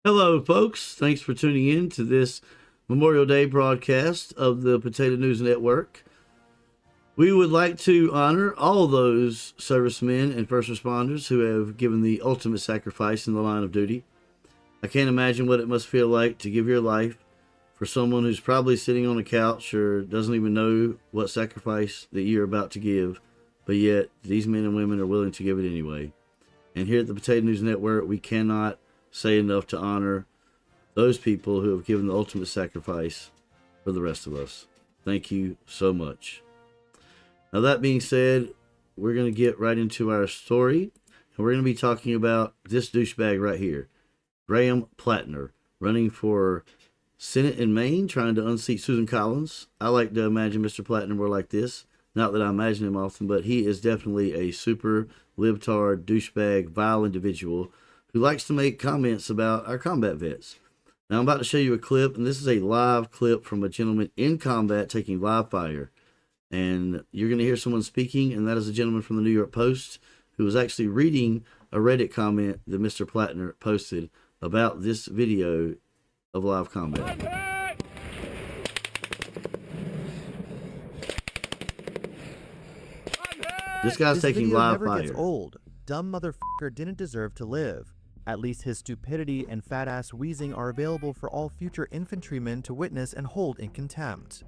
Hello, folks. Thanks for tuning in to this Memorial Day broadcast of the Potato News Network. We would like to honor all those servicemen and first responders who have given the ultimate sacrifice in the line of duty. I can't imagine what it must feel like to give your life for someone who's probably sitting on a couch or doesn't even know what sacrifice that you're about to give, but yet these men and women are willing to give it anyway. And here at the Potato News Network, we cannot say enough to honor those people who have given the ultimate sacrifice for the rest of us. Thank you so much. Now, that being said, we're going to get right into our story, and we're going to be talking about this douchebag right here, Graham Platner, running for Senate in Maine, trying to unseat Susan Collins. I like to imagine Mr. Platner more like this. Not that I imagine him often, but he is definitely a super libtard, douchebag, vile individual who likes to make comments about our combat vets. Now, I'm about to show you a clip, and this is a live clip from a gentleman in combat taking live fire. And you're going to hear someone speaking, and that is a gentleman from the New York Post who was actually reading a Reddit comment that Mr. Platner posted about this video of live combat. This guy's taking live fire. Gets old. Dumb motherfucker didn't deserve to live. At least his stupidity and fat-ass wheezing are available for all future infantrymen to witness and hold in contempt.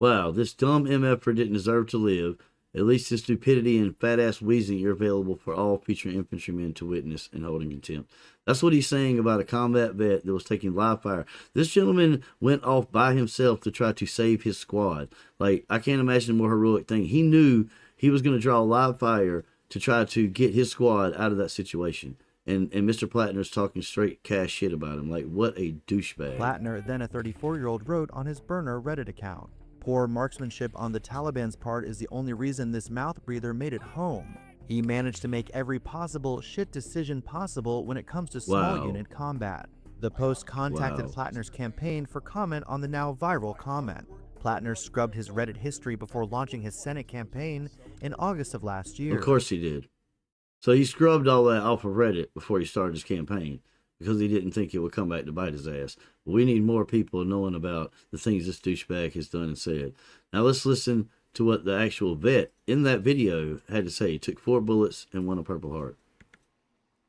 Wow, this dumb MFer didn't deserve to live. At least his stupidity and fat-ass wheezing are available for all future infantrymen to witness and hold in contempt. That's what he's saying about a combat vet that was taking live fire. This gentleman went off by himself to try to save his squad. Like, I can't imagine a more heroic thing. He knew he was going to draw live fire to try to get his squad out of that situation. And Mr. Platner's talking straight cash shit about him. Like, what a douchebag. Platner, then a 34-year-old, wrote on his burner Reddit account, "Poor marksmanship on the Taliban's part is the only reason this mouth breather made it home. He managed to make every possible shit decision possible when it comes to small unit combat." The Post contacted Platner's campaign for comment on the now viral comment. Platner scrubbed his Reddit history before launching his Senate campaign in August of last year. Of course he did. So he scrubbed all that off of Reddit before he started his campaign because he didn't think it would come back to bite his ass. But we need more people knowing about the things this douchebag has done and said. Now let's listen to what the actual vet in that video had to say. He took 4 bullets and won a Purple Heart.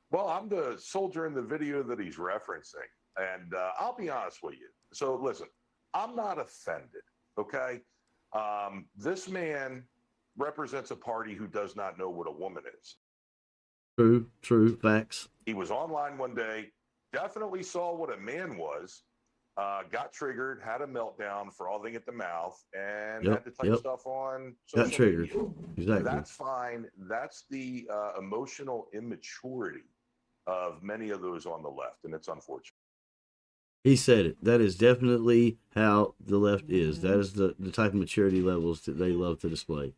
Well, I'm the soldier in the video that he's referencing. And I'll be honest with you. So listen, I'm not offended, okay? This man represents a party who does not know what a woman is. True, facts. He was online one day, definitely saw what a man was, got triggered, had a meltdown, frothing at the mouth, and had to type stuff on social got triggered. media. Exactly. That's fine. That's the emotional immaturity of many of those on the left, and it's unfortunate. He said it. That is definitely how the left is. That is the type of maturity levels that they love to display.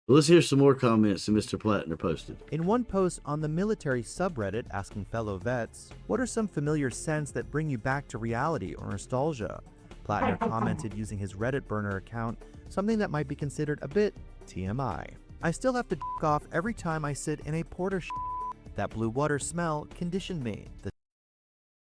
But let's hear some more comments that Mr. Platner posted. In one post on the military subreddit asking fellow vets, "What are some familiar scents that bring you back to reality or nostalgia?" Platner commented using his Reddit burner account, something that might be considered a bit TMI. "I still have to d**k off every time I sit in a porta That blue water smell conditioned me."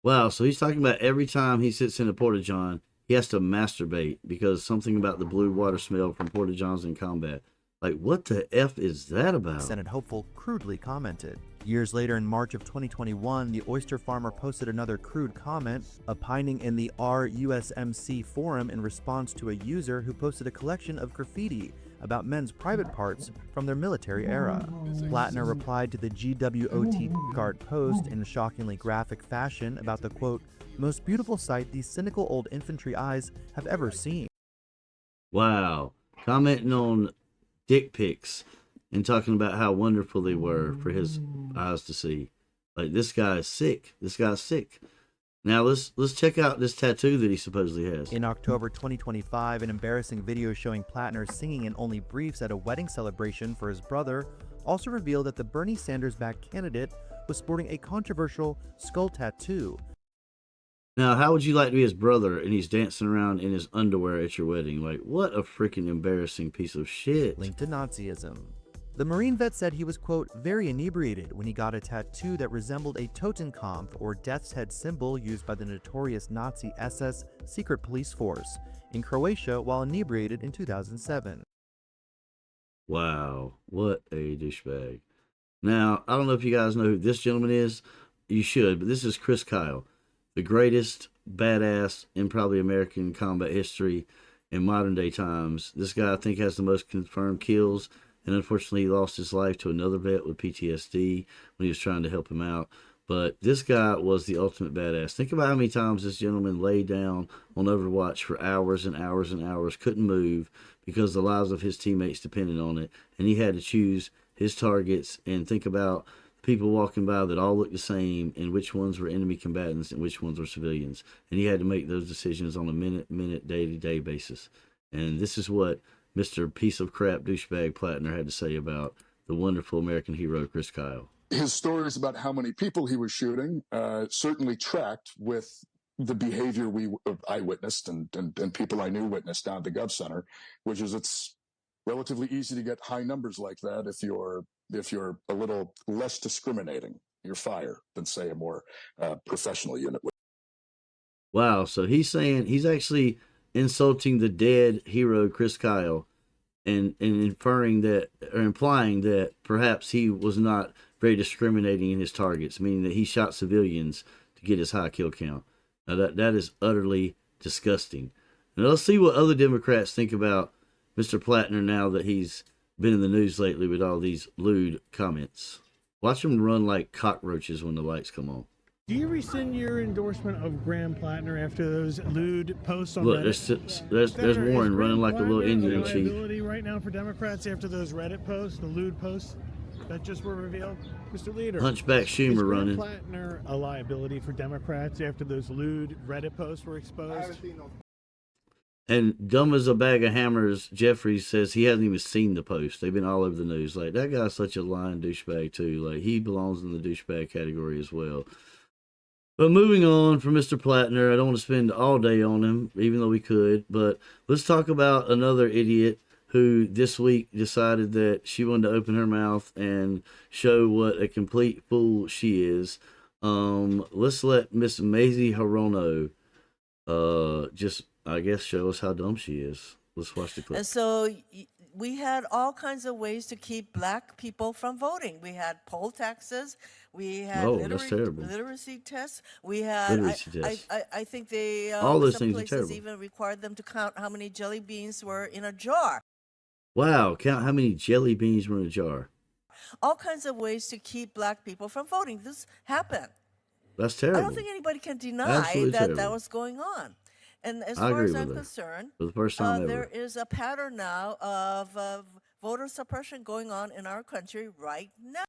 Wow, so he's talking about every time he sits in a porta-john, he has to masturbate because something about the blue water smell from porta-johns in combat. Like, what the F is that about? Senate hopeful crudely commented. Years later, in March of 2021, the oyster farmer posted another crude comment, opining in the RUSMC forum in response to a user who posted a collection of graffiti about men's private parts from their military era. Platner replied to the GWOT art post in a shockingly graphic fashion about the, quote, "most beautiful sight these cynical old infantry eyes have ever seen." Wow. Commenting on dick pics and talking about how wonderful they were for his eyes to see. Like, this guy is sick. This guy's sick. Now let's check out this tattoo that he supposedly has. In October 2025, an embarrassing video showing Platner singing in only briefs at a wedding celebration for his brother also revealed that the Bernie Sanders-backed candidate was sporting a controversial skull tattoo. Now, how would you like to be his brother and he's dancing around in his underwear at your wedding? Like, what a freaking embarrassing piece of shit. Linked to Nazism. The Marine vet said he was, quote, very inebriated when he got a tattoo that resembled a Totenkopf, or death's head symbol used by the notorious Nazi SS secret police force, in Croatia while inebriated in 2007. Wow, what a douchebag. Now, I don't know if you guys know who this gentleman is. You should, but this is Chris Kyle, the greatest badass in probably American combat history in modern day times. This guy, I think, has the most confirmed kills, and unfortunately he lost his life to another vet with PTSD when he was trying to help him out. But this guy was the ultimate badass. Think about how many times this gentleman laid down on Overwatch for hours and hours and hours, couldn't move because the lives of his teammates depended on it, and he had to choose his targets and think about people walking by that all looked the same and which ones were enemy combatants and which ones were civilians. And he had to make those decisions on a minute, day-to-day basis. And this is what Mr. Piece of Crap douchebag Platner had to say about the wonderful American hero Chris Kyle. His stories about how many people he was shooting certainly tracked with the behavior I witnessed and people I knew witnessed down at the Gov Center, which is it's relatively easy to get high numbers like that if you're a little less discriminating. You're fire than, say, a more professional unit. Wow, so he's saying he's actually insulting the dead hero Chris Kyle and inferring that, or implying that perhaps he was not very discriminating in his targets, meaning that he shot civilians to get his high kill count. Now that is utterly disgusting. Now let's see what other Democrats think about Mr. Platner now that he's been in the news lately with all these lewd comments. Watch him run like cockroaches when the lights come on. Do you rescind your endorsement of Graham Platner after those lewd posts on Look, Reddit? there's Warren running like a little Indian chief. Liability right now for Democrats after those Reddit posts, the lewd posts that just were revealed, Mr. Leader. Hunchback Schumer running. Is Graham Platner a liability for Democrats after those lewd Reddit posts were exposed? And dumb as a bag of hammers, Jeffries says he hasn't even seen the post. They've been all over the news. Like, that guy's such a lying douchebag too. Like, he belongs in the douchebag category as well. But moving on from Mr. Platner, I don't want to spend all day on him, even though we could. But let's talk about another idiot who this week decided that she wanted to open her mouth and show what a complete fool she is. Let's let Miss Mazie Hirono just, I guess, show us how dumb she is. Let's watch the clip. And so we had all kinds of ways to keep black people from voting. We had poll taxes. We had literacy tests. We had, I think they, all those some things places are terrible. even required them to count how many jelly beans were in a jar. Wow, count how many jelly beans were in a jar. All kinds of ways to keep black people from voting. This happened. That's terrible. I don't think anybody can deny that was going on. And as far as I'm concerned, for the first time there is a pattern now of voter suppression going on in our country right now.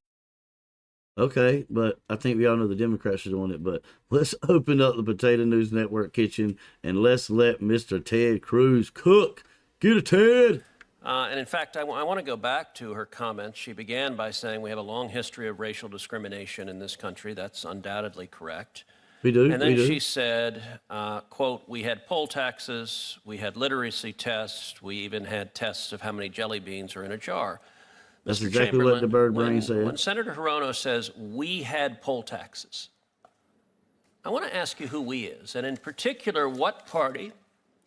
Okay, but I think we all know the Democrats are doing it. But let's open up the Potato News Network kitchen and let's let Mr. Ted Cruz cook. Get it, Ted. And in fact, I want to go back to her comments. She began by saying we have a long history of racial discrimination in this country. That's undoubtedly correct. We do. And then she said, quote, we had poll taxes, we had literacy tests, we even had tests of how many jelly beans are in a jar. That's exactly what the bird brain said. When Senator Hirono says we had poll taxes, I want to ask you who we is, and in particular, what party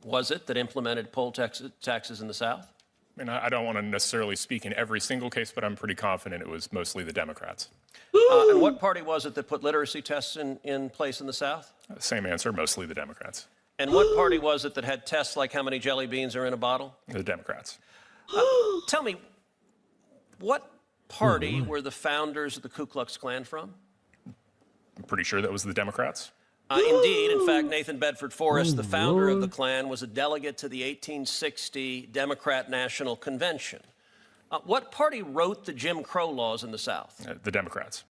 was it that implemented poll taxes in the South? And I don't want to necessarily speak in every single case, but I'm pretty confident it was mostly the Democrats. And what party was it that put literacy tests in place in the South? Same answer, mostly the Democrats. And what party was it that had tests like how many jelly beans are in a bottle? The Democrats. Tell me, what party were the founders of the Ku Klux Klan from? I'm pretty sure that was the Democrats. Indeed. In fact, Nathan Bedford Forrest, the founder of the Klan, was a delegate to the 1860 Democrat National Convention. What party wrote the Jim Crow laws in the South? The Democrats.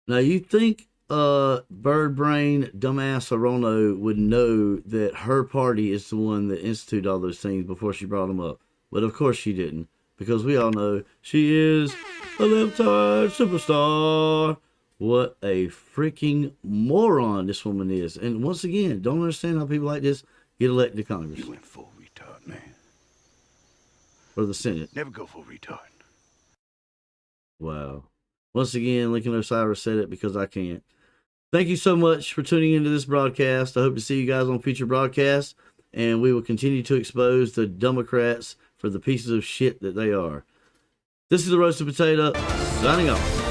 Now, you think bird brain dumbass Hirono would know that her party is the one that instituted all those things before she brought them up. But of course she didn't, because we all know she is a libtard superstar. What a freaking moron this woman is. And once again, don't understand how people like this get elected to Congress. You went full retard, man. Or the Senate. Never go full retard. Wow. Once again, Lincoln Osiris said it because I can't. Thank you so much for tuning into this broadcast. I hope to see you guys on future broadcasts, and we will continue to expose the Democrats for the pieces of shit that they are. This is the Roasted Potato, signing off.